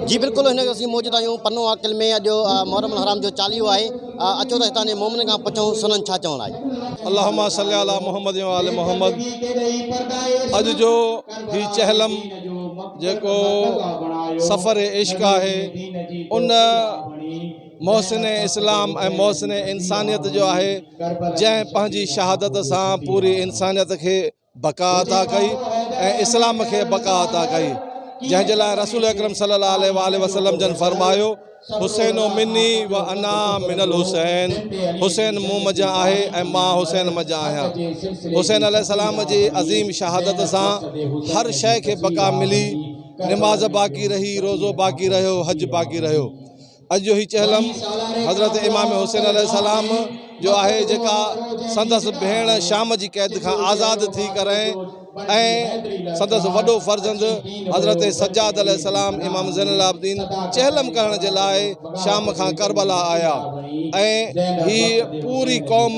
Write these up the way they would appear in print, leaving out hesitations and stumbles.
जी बिल्कुल हिन असीं मौजूद आहियूं पन्नो आकिल में अॼु मुहर्रम हराम जो चालीहो आहे। अचो त हितां जे मोमिन खां पुछूं सुननि छा चवणु आहे। अल्लाहुम्मा सल्ली अला मोहम्मद व आले मोहम्मद। अॼु जो ही चहलम जेको सफ़र इश्क आहे उन मोहसिन इस्लाम ऐं मोहसिन इंसानियत जो आहे जंहिं पंहिंजी शहादत सां पूरी इंसानियत खे बका अता कई ऐं इस्लाम खे बका अता कई, जंहिंजे लाइ रसूल अकरम सल्लल्लाहु अलैहि वसल्लम जन फरमायो हुसैनो मिनी व अना मिनल हुसैन, हुसैन मूं मज़ा आहे ऐं मां हुसैन मज़ा आहियां। हुसैन अलैहिस्सलाम जी अज़ीम शहादत सां हर शइ खे बका मिली, नमाज़ बाक़ी रही, रोज़ो बाक़ी रहियो, हज बाक़ी रहियो। अॼु ही चहलम हज़रत इमाम हुसैन अलैहिस्सलाम जो आहे जेका संदसि भेण शाम जी क़ैद खां आज़ादु थी करे ऐं संदसि वॾो फर्ज़ंद हज़रत सज्जाद अलैहिस्सलाम इमाम ज़ैनुल आबिदीन चहलम करण जे लाइ शाम खां करबला आया ऐं ही पूरी क़ौम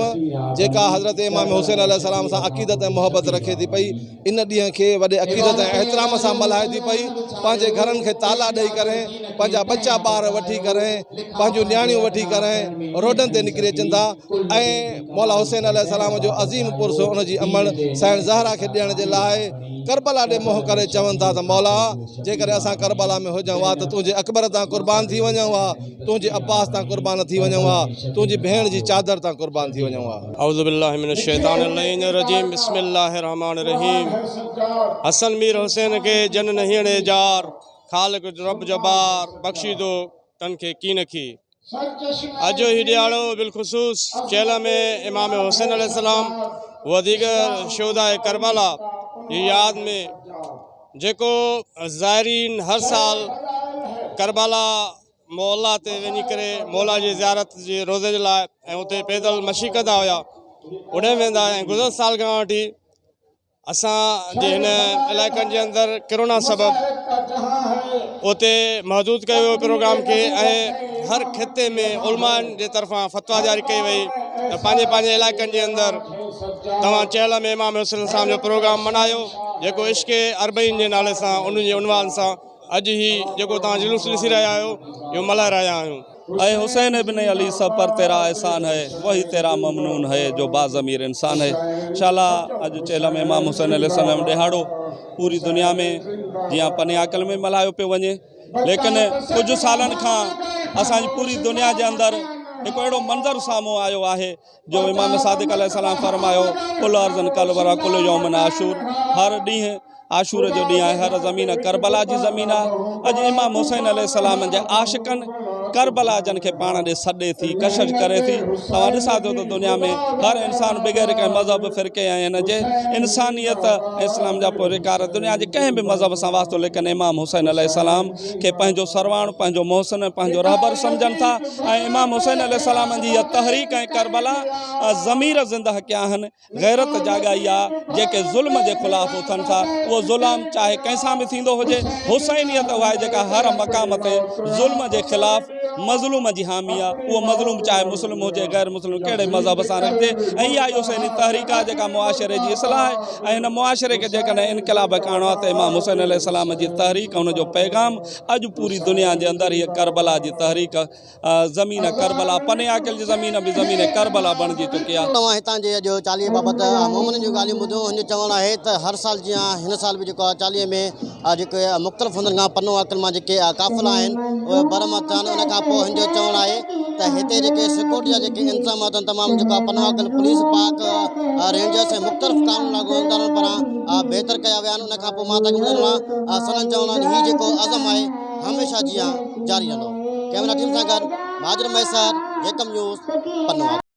जेका हज़रत इमाम हुसैन अलैहिस्सलाम सां अक़ीदत ऐं मोहबत रखे थी पई, इन ॾींहं खे वॾे अक़ीदत ऐं एहतराम सां मल्हाए थी पई। पंहिंजे घरनि खे ताला ॾेई करे, पंहिंजा बच्चा ॿार वठी करे, पंहिंजूं नियाणियूं वठी करे रोडनि ते निकिरी अचनि था ऐं मौला हुसैन अलैहिस्सलाम जो अज़ीम पुरस उनजी अमल साईं ज़हरा खे ॾियण जे लाइ करबला ॾे मोह करे चवनि था त मौला जेकर असां करबला में हुजऊं हा त तुंहिंजे अकबर तां कुर्बान थी वञूं हा, तुंहिंजे अब्बास तां कुर्बान थी वञूं हा, तुंहिंजी भेण जी चादर तां कुर्बान थी वञूं हा। औज़ु बिल्लाहि मिनश शैतानिर रजीम बिस्मिल्लाहिर रहमानिर रहीम। हसन मीर हुसैन के जन नहीणे जार, खालिक रब जबार बख्शी दो तन के कीन की। अॼु ही ॾियारो बिलख़ुसूस चहलम में इमाम हुसैन अलैहिस्सलाम व दीगर शोहदाए करबला जी यादि में जेको ज़ाइरीन हर साल करबला मोहल्ला ते वञी करे मौला जी ज़ियारत जे रोज़े जे लाइ ऐं उते पैदल मशी कंदा हुआ, उॾे वेंदा ऐं गुज़िरियल साल खां वठी असां जे हिन इलाइक़नि जे अंदरि कोरोना सबबि उते महदूद कयो वियो प्रोग्राम खे ऐं हर खिते में उलमानि जे तरफ़ां फतवा जारी कई वई त पंहिंजे पंहिंजे इलाइक़नि जे अंदरि तव्हां चहल में इमाम हुसैन साहब जो प्रोग्राम मल्हायो जेको इश्क अरबईन जे नाले सां उन जे उनवान सां अॼु ही जेको तव्हां जुलूस ॾिसी रहिया आहियो इहो मल्हाए रहिया आहियूं। अय हुसैन इब्न अली सब पर तेरा एहसान है, वही तेरा ममनून है जो बाज़मीर इंसान है। इंशाअल्लाह अॼु चहलम इमाम हुसैन अलैहिस्सलाम ॾिहाड़ो पूरी दुनिया में जीअं पने आकल में मल्हायो पियो वञे, लेकिन कुझु सालनि खां असांजी पूरी दुनिया जे अंदरि हिकु अहिड़ो मंज़र साम्हूं आयो आहे जो इमाम सादिक अलैहिस्सलाम फरमायो कुल अर्ज़न कल वरा कुल यौमन आशूर, हर ॾींहुं आशूर जो ॾींहुं आहे, हर ज़मीन करबला जी ज़मीन आहे। अॼु इमाम हुसैन अलैहिस्सलाम जे आशिक़नि करबला जन खे पाण ॾे सॾे थी, कशिश करे थी। तव्हां ॾिसा थो त दुनिया में हर इंसानु बग़ैर कंहिं मज़हब फ़िरके ऐं हिन जे इंसानियत इस्लाम जा पुरकार दुनिया जे कंहिं बि मज़हब सां वास्तो, लेकिन इमाम हुसैन अलैहिस्सलाम खे पंहिंजो सरवाण, पंहिंजो मोहसिन, पंहिंजो रहबर सम्झनि था ऐं इमाम हुसैन अलैहिस्सलाम जी इहा तहरीक ऐं करबला ज़मीर ज़िंदह कया आहिनि, गैरत जाॻाई आहे, जेके ज़ुल्म जे ख़िलाफ़ उथनि था। उहो ज़ुल्म चाहे कंहिंसां बि थींदो हुजे, हुसैनियत उहा आहे जेका हर मक़ाम ते ज़ुल्म जे ख़िलाफ़ मज़लूम जी हामी आहे। उहो मज़लूम चाहे मुस्लिम हुजे गैर मुस्लिम कहिड़े मज़हब सां रखिजे, ऐं इहा हुसैनी तहरीक आहे जेका मुआशरे जी इस्लाह आहे। ऐं हिन मुआशरे खे जेकॾहिं इनक़लाब करणो आहे त इमाम हुसैन अलैहिस्सलाम जी तहरीक, हुनजो पैगाम अॼु पूरी दुनिया जे अंदरि हीअ करबला जी तहरीक, ज़मीन करबला, पने आकिल जी ज़मीन बि ज़मीन करबला बणिजी चुकी आहे। तव्हां हितां जे अॼु चालीहे बाबति मोमिननि जूं ॻाल्हियूं ॿुधो, हिन चवणु आहे त हर साल जीअं हिन साल बि जेको आहे चालीहे में जेके मुख़्तलिफ़ हंधनि खां पन्नो आकिल मां जेके काफ़िला आहिनि उहे बरमत थियनि। उन खां पोइ हिन जो चवणु आहे त हिते जेके सिक्योरिटी जा जेके इंतज़ामात आहिनि तमामु जेको आहे पन्नो आकिल पुलिस पाक रेंजर्स ऐं मुख़्तलिफ़ क़ानून लागू इंदारनि पारां बहितर कया विया आहिनि। उन खां पोइ मां तव्हांखे ॿुधाइणो आहे सननि चवणु आहिनि हीउ जेको अज़म आहे हमेशह जीअं जारी रहंदो। कैमरा टीम सां गॾु माजिद महेसर, चहलम न्यूज़, पन्नो।